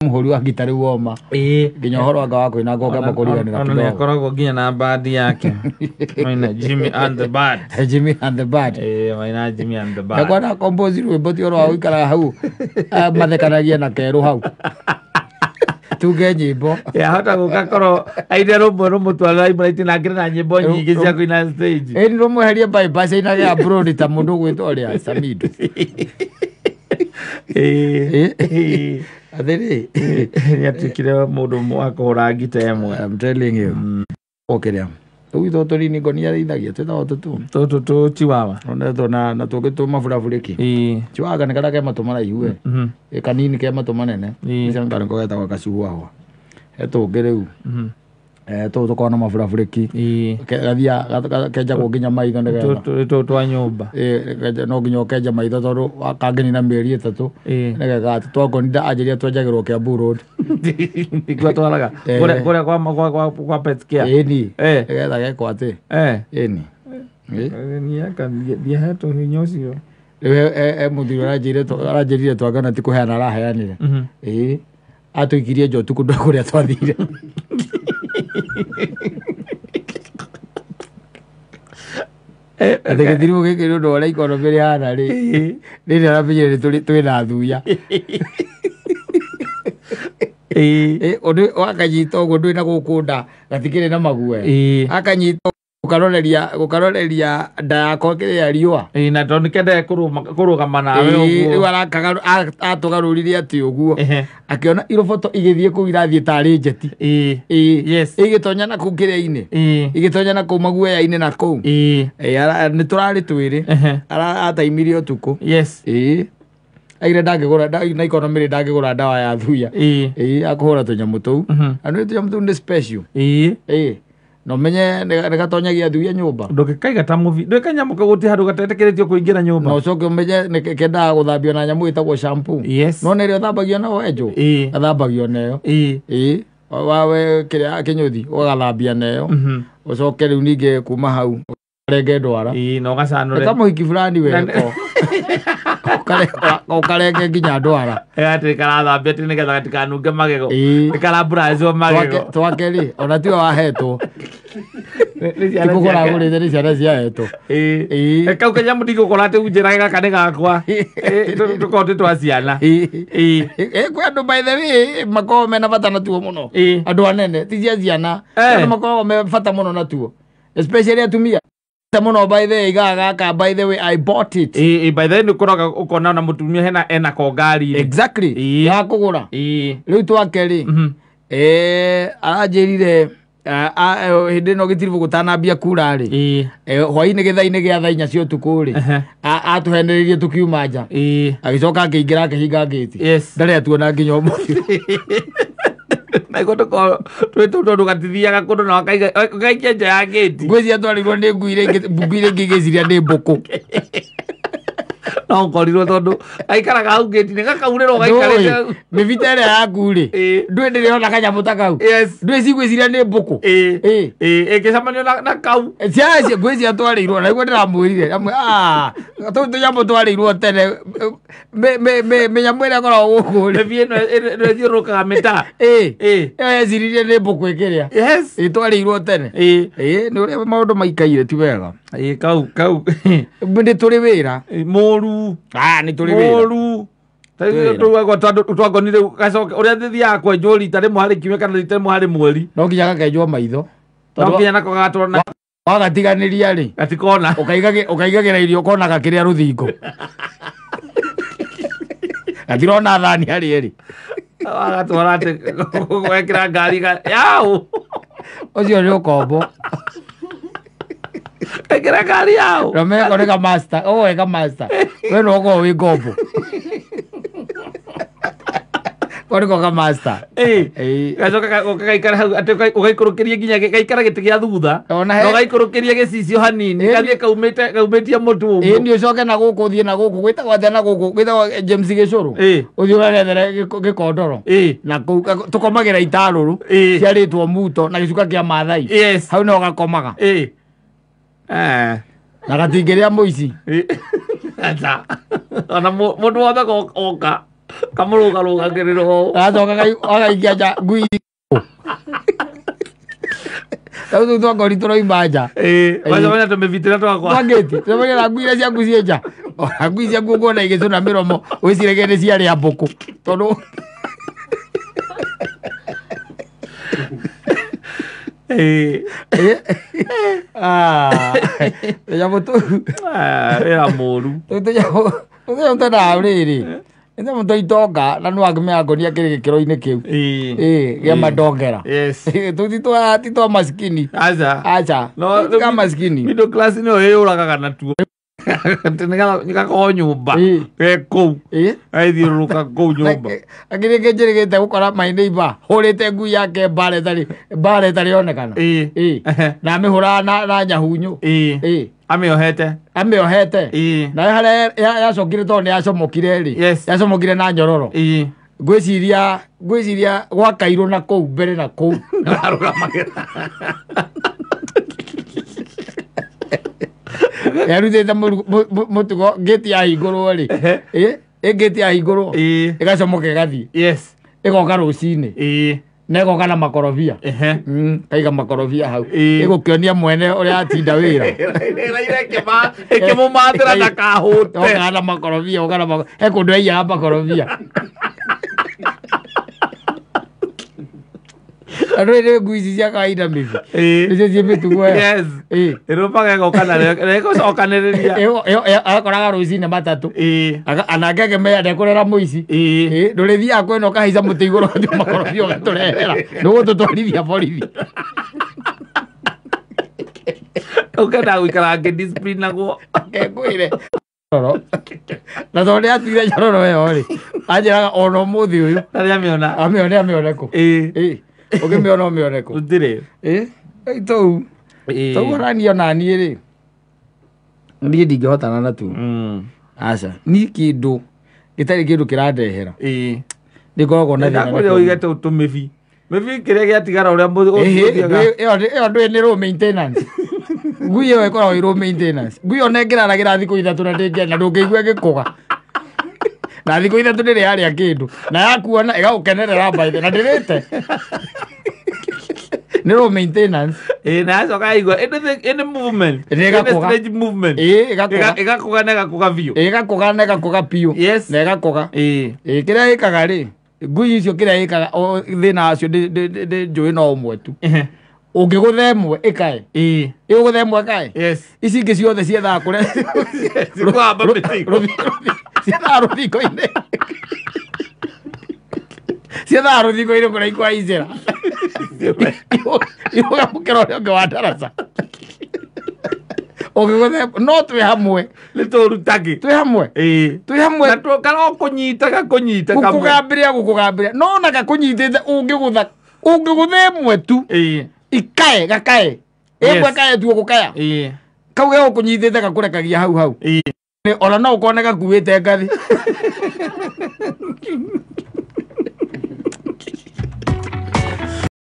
muhuri wa gitari woma nginya horo anga wako ina ngoke makuriganira kidogo ona akoragwo nginya na band yake maina Jimmy and the Band Jimmy and the Band maina Jimmy and the Band kwa na compose rwimbo ti oro wa ikara hau mathekanagia na keru hau tuge nyimbo hota gugakorwo aire rumwe twala imraiti na ngira na nyimbo nyingi cia kuina stage ni rumweherie bypass ina ya Brody ta mundu gwitwa uria Samido athiri yatikire mundu mwakora ngita yamwe. I'm telling you okeria Tuito torini ngonia ithagia twetha to chiwawa ona tona na tugituma burabuliki chiwaga ni kada ke matumana iwe kanini ke matumana ne nicangana ko geta gakacuhu hawa etungiriu to kona maburabuliki gathia keja nginya maitho ndega twa nyumba no nginya keja maitho tondu akangeni na mieri 3 ndega twakonida ajiria twenjagirwo ke Road ikwa twaraga kore kwa pet care ni getha gekwa ati ni dia hato hinyocio muthiro arajirire twangana ti kuheana araheanire atuikirie njotu kundu kuria twathire Ate thirimu giki ni undu wa economy hana ri ni aramenyire twi na thuya undu wakanyita uguo ndwina gukunda gatikire na maguo akanyita gukaroreria nda yakwa kiria riua na tonikende kurugama nawe uguo riu arakaga atugarurire ati uguo akiona iroboto igithie ku irathie tari njeti yes igitonya na ku kiria-ini igitonya na ku maguoya-ini na ku ni turari twiri ataimirie utuku yes aire ndangigura na economy ndangigura ndawa ya thuya akuhura tunyamu tuu anu tunyamu tuu ni special no menye negatonyagia thuya nyumba ndukikaiga ta movie ndukanyamũka guti handu gatetekeretio kuingira nyumba no coke menye kenda guthambio na nyamu itagwo shampoo no nere thambagio na wenjo athambagio nayo wawe kiria kinyuthi ugathambia nayo ucoke riu ninge kuma hau renge ndwara no gacanure kama hiki fulani weko ukarenge nginya ndwara ati karathambia tini getha gatikanunge magego karamburacio magego twakeri ona tiwe wahetwo tikugura gurite ni ciana ciahetwo kau kanyamu ndigukora ati unjira gaka ni gakwa tukote twa ciana kwi andu by the way makoragwo mena bata natuo muno andu anene ti cia ciana andu makoragwo me bata muno natuo especially atumia muno by the way gaka by the way I bought it by the way nikoraga ukona na mutumia ena kongari exactly ya kugura riu twakeri arajirire hindi no gitiribu gutanambia kura ri hwaini githaini gia thainya cio tukuri atuheneririe tukiuma nja agicoka akiingira akihinga ngiti ndari atuona nginya umuthi na goto twetu gatithiaga kundu na gaikia nja ya gate ngwiciria twarirwo ni nguire ngigiciria ni mbuku no korirwo tondu aikaraga hau gate ni gakaurero gaikarite mivita ria yaku ri ndwendire ona kanyamu ta kau ndwicigwiciria ni mbuku ikicamanio na kau ciacio ngwiciria twarirwo na iguo ndiramwirire amwe tunyamu twarirwo tene menyamu iria koragwo guku ri vie no thiurukaga mita yeciririe ni mbuku ikiria twarirwo tene ni uria maundu maikaire ti wega kau ndi turi wira moru ni turi wira moru twagonire gacoke uria thithiaga kwenjwo rita rimwe harĩ kiumia kana rita rimwe harĩ mweri no nginya gakenjwo maitho no nginya nako gagatwarwo wagatiganiria ri gatikona ukaigagira irio konaga kiria ruthingo gatirona thani harĩ eri wagatwara ati gwekira ngari yau ucio ni ukombo ekira ngari yau rameko ni master wega master we no go wi ngombo koriko ka master gacoka ugaikara hau ati ugaikurukiria nginya gaikara giti gia thutha no gaikurukiria gicicio hanini gathie kaumitie mutu ni ucoke na guku thie na guku gwitagwo atia na guku gwitagwo James Gicuru uthie urethere gikondoro na tukomagira itaruru ciaritwo muto na gicuka kia mathai hau no gakomaga na gatingiria muici ata ona mundu wothe oka Kamũrũgarũga ngĩrĩro acoka agaikia nja ngui tau tũ twakori tũroima nja wacamanya tũmĩbitĩra twakwa twangĩti tũmenya ngui iria ciaku ciĩ nja ona ngui ciaku nguona igĩcũna mĩromo wĩcirage nĩ ciarĩa mbũkũ tondũ tũnyamũ tũu wĩra mũru tũnyamũ tũnao rĩrĩ nĩnyamũ tũitonga na nĩ wangĩmenya ngonia kĩrĩ gĩkĩro-inĩ kĩu gĩa mandongera titwa maskini aca tika maskini middle class nĩyo ĩyũragaga natuo nĩgakorwo nyũmba gekũu aithiũrũrũka kũu nyũmba akĩrĩ kĩnjĩrĩgĩte gũkora my neighbor hũrĩte ngui yake mbara ĩtarĩ onekana na amĩhũraga na nyahunyũ amĩohete nayo harĩa yacokire tondũ nĩ yacomokire rĩ yacomokire na nyororo ngwĩciria gwakairwo na kũu mbere na kũu yarutĩte mũtugo ngĩti yahingũrwo rĩ ngĩti yahingũrwo ĩgacomoka ĩgathiĩ ĩgoka rũcinĩ na ĩgoka na makorobia kaiga makorobia hau ĩgũkĩonia mwene ũrĩa atinda wĩra ĩkĩmũmathĩra ndakahũte oka na makorobia he kũndũ aiyaga makorobia andũ ĩrĩ ngui ici cia kawaida mĩbi nĩcio ciĩ mĩtugo ĩrũmaga ĩgoka nayo ĩgũcokanĩrĩria akoraga rũcinĩ matatũ anake akĩmenya ndekũrera mũici ndũrĩthiaga kwĩna ũkahaica mũtĩ igũrũ ũgathiĩ makorobia ũgatũrehera nĩgũtũtwarithia borithi ũkendaga gũikara ngĩdiscipline naguo akekwĩre na tondũ nĩ atuire nyororo ĩyo rĩ anjĩraga ona ũmũthĩ ũyũ amĩone kũ ũkĩmĩona ũmĩone kũ gũtirĩ tũu ũrania naniĩ rĩ niĩ ndingĩhotana na tu aca niĩ kĩndũ gĩtarĩ kĩndũ kĩrandehera nĩngoragwo na thĩna uige tũmĩbi mĩbi kĩrĩa gĩatigara ũrĩa ĩyo ndũĩ nĩ low maintenance ngui ĩyo ĩkoragwo ĩ low maintenance ngui ona ĩngĩraragĩra thikũ ithatũ na ndũngĩigua ĩgĩkũga na thikũ ithatũ ndĩrĩ yarĩa kĩndũ na yakuona ĩgagũkenerera mbaithe na ndĩrĩte nĩ low maintenance na yacoka yaigua ĩnĩ movement strange movement ĩgakũga na ĩgakũga biũ ĩgakũga na ĩgakũga biũ na ĩgakũga kĩrĩa ĩkaga rĩ ngui icio kĩrĩa ĩkaga thĩna wacio njũĩ no ũmwe tu ũngĩgũtha ĩmwe ĩkae ĩgũgũtha ĩmwe ĩkae ici ingĩ ciothe ciethaga kũrĩa ciethaga rũthingo-inĩ ciethaga rũthingo-inĩ kũrĩa ikwaicĩra iũgamũkĩra ũrĩa ũngĩ wa ndaraca ũngĩgũtha no twĩ hamwe nĩ tũrutage twĩ hamwe kana kũnyita gũkũgambĩrĩra no na gakũnyitĩte ũngĩgũtha ĩmwe tu ikae gakae ĩmwe kae tu ũgũkaya kau gegũkũnyitĩte gakũrekagia hau ona no ũkone gakuĩte ngathĩ